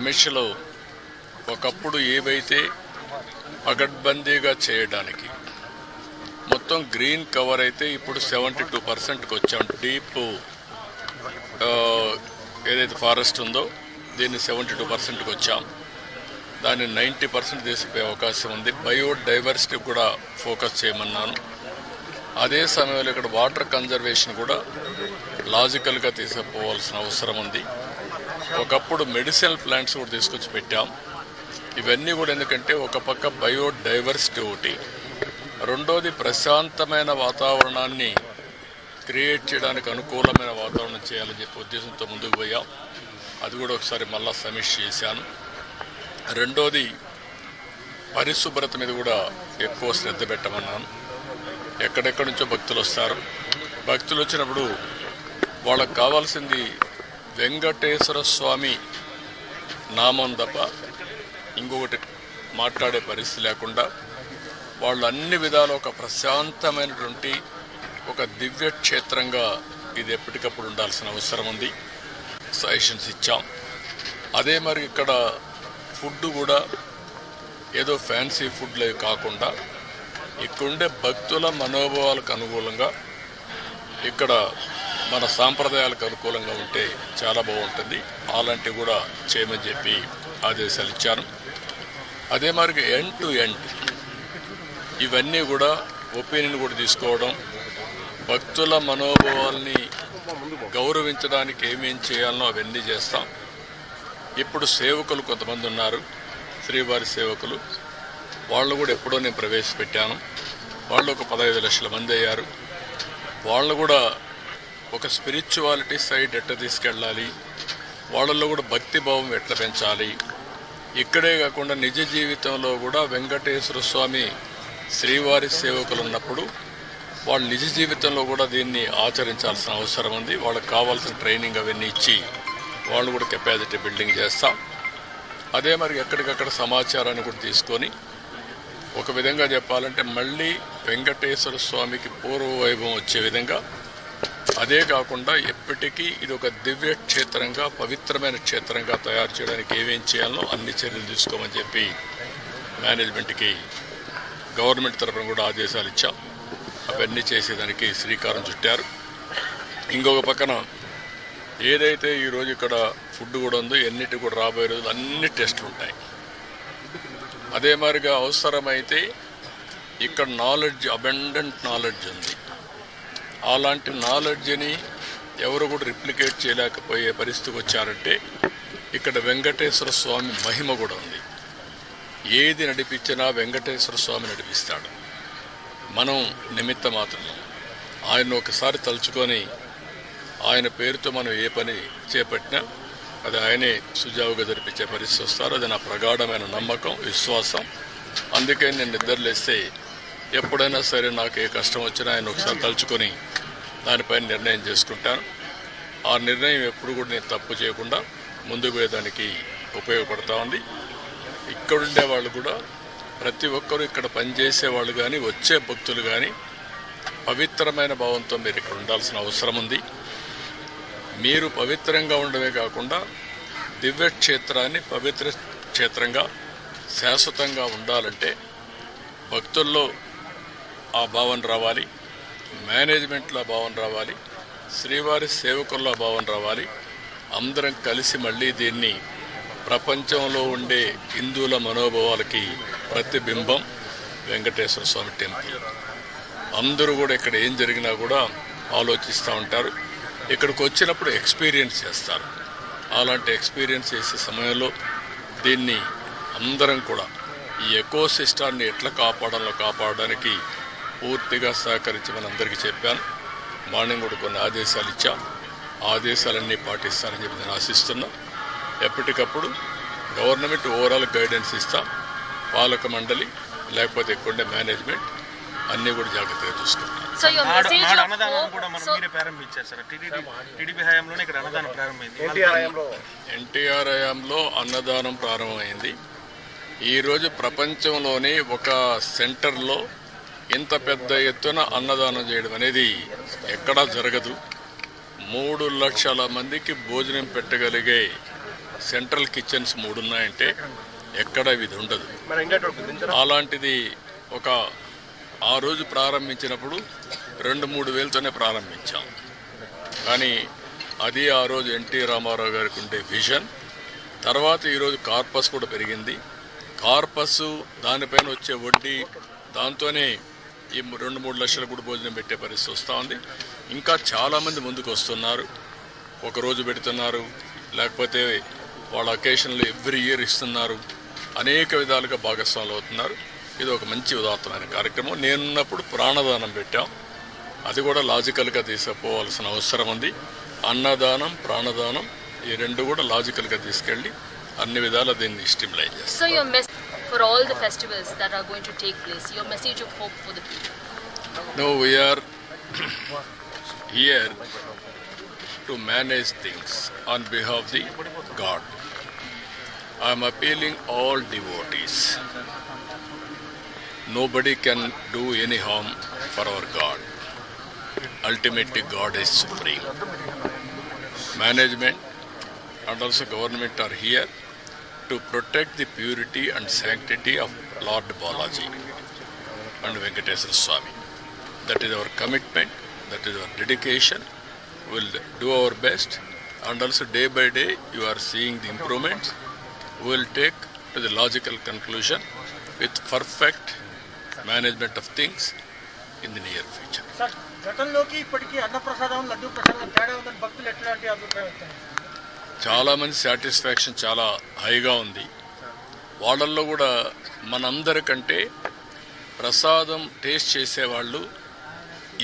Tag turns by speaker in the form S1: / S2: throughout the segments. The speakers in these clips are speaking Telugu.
S1: సమీక్షలో ఒకప్పుడు ఏవైతే పగడ్బందీగా చేయడానికి మొత్తం గ్రీన్ కవర్ అయితే ఇప్పుడు 72%కి వచ్చాం. డీప్ ఏదైతే ఫారెస్ట్ ఉందో దీన్ని 72%కి వచ్చాం. దాన్ని 90% తీసిపోయే అవకాశం ఉంది. బయోడైవర్సిటీ కూడా ఫోకస్ చేయమన్నాను. అదే సమయంలో ఇక్కడ వాటర్ కన్జర్వేషన్ కూడా లాజికల్గా తీసుకుపోవాల్సిన అవసరం ఉంది. ఒకప్పుడు మెడిసినల్ ప్లాంట్స్ కూడా తీసుకొచ్చి పెట్టాం. ఇవన్నీ కూడా ఎందుకంటే ఒక పక్క బయోడైవర్సిటీ ఒకటి, రెండోది ప్రశాంతమైన వాతావరణాన్ని క్రియేట్ చేయడానికి అనుకూలమైన వాతావరణం చేయాలని చెప్పి ఉద్దేశంతో ముందుకు పోయాం. అది కూడా ఒకసారి మళ్ళా సమీక్ష చేశాను. రెండోది పరిశుభ్రత మీద కూడా ఎక్కువ శ్రద్ధ పెట్టమన్నాను. ఎక్కడెక్కడి నుంచో భక్తులు వస్తారు. భక్తులు వచ్చినప్పుడు వాళ్ళకు కావాల్సింది వెంకటేశ్వర స్వామి నామం తప్ప ఇంకొకటి మాట్లాడే పరిస్థితి లేకుండా వాళ్ళు అన్ని విధాలు ఒక ప్రశాంతమైనటువంటి ఒక దివ్య క్షేత్రంగా ఇది ఎప్పటికప్పుడు ఉండాల్సిన అవసరం ఉంది. సజెషన్స్ ఇచ్చాం. అదే మరి ఇక్కడ ఫుడ్ కూడా ఏదో ఫ్యాన్సీ ఫుడ్లే కాకుండా ఇక్కడుండే భక్తుల మనోభావాలకు అనుకూలంగా ఇక్కడ మన సాంప్రదాయాలకు అనుకూలంగా ఉంటే చాలా బాగుంటుంది. అలాంటివి కూడా చేయమని చెప్పి ఆదేశాలు ఇచ్చాను. అదే మరి ఎండ్ టు ఎండ్ ఇవన్నీ కూడా ఒపీనియన్ కూడా తీసుకోవడం, భక్తుల మనోభావాల్ని గౌరవించడానికి ఏమేం చేయాలనో అవన్నీ చేస్తాం. ఇప్పుడు సేవకులు కొంతమంది ఉన్నారు, శ్రీవారి సేవకులు. వాళ్ళు కూడా ఎప్పుడో నేను ప్రవేశపెట్టాను. వాళ్ళు ఒక 15 లక్షల మంది అయ్యారు. వాళ్ళు కూడా ఒక స్పిరిచువాలిటీ సైడ్ ఎట్లా తీసుకెళ్ళాలి, వాళ్ళల్లో కూడా భక్తి భావం ఎట్లా పెంచాలి, ఇక్కడే కాకుండా నిజ జీవితంలో కూడా వెంకటేశ్వర స్వామి శ్రీవారి సేవకులు ఉన్నప్పుడు వాళ్ళు నిజ జీవితంలో కూడా దీన్ని ఆచరించాల్సిన అవసరం ఉంది. వాళ్ళకి కావాల్సిన ట్రైనింగ్ అవన్నీ ఇచ్చి వాళ్ళు కూడా కెపాసిటీ బిల్డింగ్ చేస్తాం. అదే మరి ఎక్కడికక్కడ సమాచారాన్ని కూడా తీసుకొని ఒక విధంగా చెప్పాలంటే మళ్ళీ వెంకటేశ్వర స్వామికి పూర్వ వైభవం వచ్చే విధంగా, అదే కాకుండా ఎప్పటికీ ఇది ఒక దివ్య క్షేత్రంగా పవిత్రమైన క్షేత్రంగా తయారు చేయడానికి ఏమేం చేయాలో అన్ని చర్యలు తీసుకోమని చెప్పి మేనేజ్మెంట్కి గవర్నమెంట్ తరఫున కూడా ఆదేశాలు ఇచ్చాం. అవన్నీ చేసేదానికి శ్రీకారం చుట్టారు. ఇంకొక పక్కన ఏదైతే ఈరోజు ఇక్కడ ఫుడ్ కూడా ఉందో ఎన్నిటి కూడా రాబోయే రోజులు అన్ని టెస్టులు ఉంటాయి. అదే మాదిరిగా అవసరమైతే ఇక్కడ నాలెడ్జ్, అబండెంట్ నాలెడ్జ్ ఉంది. అలాంటి నాలెడ్జ్ని ఎవరు కూడా రిప్లికేట్ చేయలేకపోయే పరిస్థితికి వచ్చారంటే ఇక్కడ వెంకటేశ్వర స్వామి మహిమ కూడా ఉంది. ఏది నడిపించినా వెంకటేశ్వర స్వామి నడిపిస్తాడు. మనం నిమిత్త మాత్రం ఆయన ఒకసారి తలుచుకొని ఆయన పేరుతో మనం ఏ పని చేపట్టినా అది ఆయనే సుజావుగా జరిపించే పరిస్థితి వస్తారు. అది నా ప్రగాఢమైన నమ్మకం, విశ్వాసం. అందుకే నేను నిద్రలేస్తే ఎప్పుడైనా సరే నాకు ఏ కష్టం వచ్చినా ఆయన ఒకసారి తలుచుకొని దానిపైన నిర్ణయం చేసుకుంటాను. ఆ నిర్ణయం ఎప్పుడు కూడా నేను తప్పు చేయకుండా ముందుకు పోయేదానికి ఉపయోగపడతా ఉంది. ఇక్కడుండే వాళ్ళు కూడా ప్రతి ఒక్కరూ ఇక్కడ పనిచేసే వాళ్ళు కానీ వచ్చే భక్తులు కానీ పవిత్రమైన భావంతో మీరు ఇక్కడ ఉండాల్సిన అవసరం ఉంది. మీరు పవిత్రంగా ఉండడమే కాకుండా దివ్య క్షేత్రాన్ని పవిత్ర క్షేత్రంగా శాశ్వతంగా ఉండాలంటే భక్తుల్లో ఆ భావన రావాలి, మేనేజ్మెంట్లో భావన రావాలి, శ్రీవారి సేవకుల్లో భావన రావాలి. అందరం కలిసి మళ్ళీ దీన్ని ప్రపంచంలో ఉండే హిందువుల మనోభావాలకి ప్రతిబింబం వెంకటేశ్వర స్వామి టెంపుల్. అందరూ కూడా ఇక్కడ ఏం జరిగినా కూడా ఆలోచిస్తూ ఉంటారు. ఇక్కడికి వచ్చినప్పుడు ఎక్స్పీరియన్స్ చేస్తారు. అలాంటి ఎక్స్పీరియన్స్ చేసే సమయంలో దీన్ని అందరం కూడా ఈ ఎకో సిస్టాన్ని ఎట్లా కాపాడడానికి పూర్తిగా సహకరించమని అందరికీ చెప్పాను. మార్నింగ్ కూడా కొన్ని ఆదేశాలు ఇచ్చాం. ఆదేశాలన్నీ పాటిస్తానని చెప్పి నేను ఆశిస్తున్నా. ఎప్పటికప్పుడు గవర్నమెంట్ ఓవరాల్ గైడెన్స్ ఇస్తాం. పాలక మండలి లేకపోతే ఇక్కడ మేనేజ్మెంట్ అన్నీ కూడా జాగ్రత్తగా చూసుకుంటాం. ఎన్టీఆర్ హయాంలో అన్నదానం ప్రారంభమైంది. ఈరోజు ప్రపంచంలోనే ఒక సెంటర్లో ఇంత పెద్ద ఎత్తున అన్నదానం చేయడం అనేది ఎక్కడా జరగదు. 3 లక్షల మందికి భోజనం పెట్టగలిగే సెంట్రల్ కిచెన్స్ 3 ఉన్నాయంటే ఎక్కడ ఇది ఉండదు. అలాంటిది ఒక ఆ రోజు ప్రారంభించినప్పుడు 2-3 వేలతోనే ప్రారంభించాం. కానీ అది ఆ రోజు ఎన్టీ రామారావు గారికి ఉండే విజన్. తర్వాత ఈరోజు కార్పస్ కూడా పెరిగింది. కార్పస్ దానిపైన వచ్చే వడ్డీ దాంతోనే ఈ 2-3 లక్షల కూడా భోజనం పెట్టే పరిస్థితి వస్తూ ఉంది. ఇంకా చాలామంది ముందుకు వస్తున్నారు. ఒకరోజు పెడుతున్నారు, లేకపోతే వాళ్ళ అకేషన్లు ఎవ్రీ ఇయర్ ఇస్తున్నారు. అనేక విధాలుగా భాగస్వాములు అవుతున్నారు. ఇది ఒక మంచి ఉదాత్తమైన కార్యక్రమం. నేనున్నప్పుడు ప్రాణదానం పెట్టాం. అది కూడా లాజికల్గా తీసుకుపోవాల్సిన అవసరం ఉంది. అన్నదానం, ప్రాణదానం ఈ 2 కూడా లాజికల్గా తీసుకెళ్ళి అన్ని విధాలా దీన్ని స్టిమ్యులేట్ చేస్తాం.
S2: So your message for all the festivals that are going to take place, your message of hope for the people?
S1: No, we are here to manage things on behalf of the God. I am appealing all devotees. Nobody can do any harm for our God. Ultimately, God is supreme. Management and also government are here to protect the purity and sanctity of Lord Balaji and Venkateswara Swami. That is our commitment, that is our dedication. We will do our best, and also day by day you are seeing the improvements. We will take to the logical conclusion with perfect management of things in the near future.
S3: Sir, గతంలోకి ఇప్పటికీ అన్నప్రసాదం లడ్డూ ప్రసాదం తేడా ఉందని భక్తులు ఎట్లాంటి అభిప్రాయం?
S1: చాలామంది సాటిస్ఫాక్షన్ చాలా హైగా ఉంది. వాళ్ళల్లో కూడా మనందరికంటే ప్రసాదం టేస్ట్ చేసేవాళ్ళు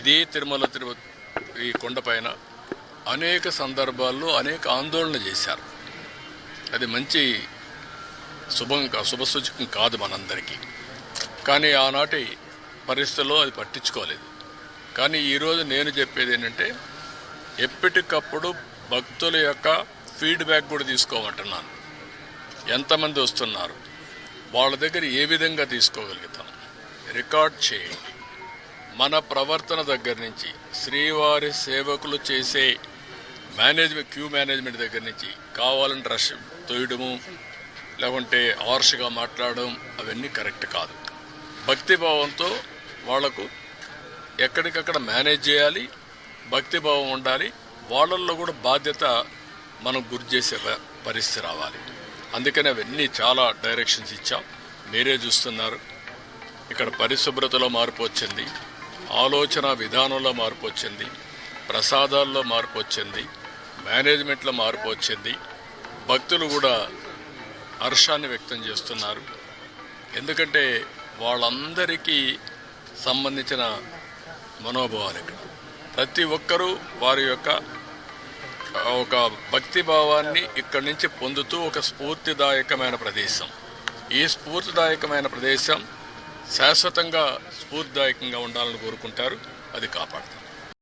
S1: ఇదే తిరుమల ఈ కొండపైన అనేక సందర్భాల్లో అనేక ఆందోళన చేశారు. అది మంచి శుభసూచకం కాదు మనందరికీ. కానీ ఆనాటి పరిస్థితుల్లో అది పట్టించుకోలేదు. కానీ ఈరోజు నేను చెప్పేది ఏంటంటే ఎప్పటికప్పుడు భక్తుల యొక్క ఫీడ్బ్యాక్ కూడా తీసుకోమంటున్నాను. ఎంతమంది వస్తున్నారు, వాళ్ళ దగ్గర ఏ విధంగా తీసుకోగలుగుతాం రికార్డ్ చేయండి. మన ప్రవర్తన దగ్గర నుంచి శ్రీవారి సేవకులు చేసే క్యూ మేనేజ్మెంట్ దగ్గర నుంచి కావాలని రష్ తోయడము, లేకుంటే హార్ష్గా మాట్లాడడం అవన్నీ కరెక్ట్ కాదు. భక్తిభావంతో వాళ్లకు ఎక్కడికక్కడ మేనేజ్ చేయాలి, భక్తిభావం ఉండాలి. వాళ్ళల్లో కూడా బాధ్యత మనం గురి చేసే పరిస్థితి రావాలి. అందుకని అవన్నీ చాలా డైరెక్షన్స్ ఇచ్చాం. మీరే చూస్తున్నారు. ఇక్కడ పరిశుభ్రతలో మార్పు వచ్చింది, ఆలోచన విధానంలో మార్పు వచ్చింది, ప్రసాదాల్లో మార్పు వచ్చింది, మేనేజ్మెంట్లో మార్పు వచ్చింది. భక్తులు కూడా హర్షాన్ని వ్యక్తం చేస్తున్నారు. ఎందుకంటే వాళ్ళందరికీ సంబంధించిన మనోభావాలు ఇక్కడ ప్రతి ఒక్కరూ వారి యొక్క ఒక భక్తిభావాన్ని ఇక్కడి నుంచి పొందుతూ ఒక స్ఫూర్తిదాయకమైన ప్రదేశం. ఈ స్ఫూర్తిదాయకమైన ప్రదేశం శాశ్వతంగా స్ఫూర్తిదాయకంగా ఉండాలని కోరుకుంటారు. అది కాపాడుతాం.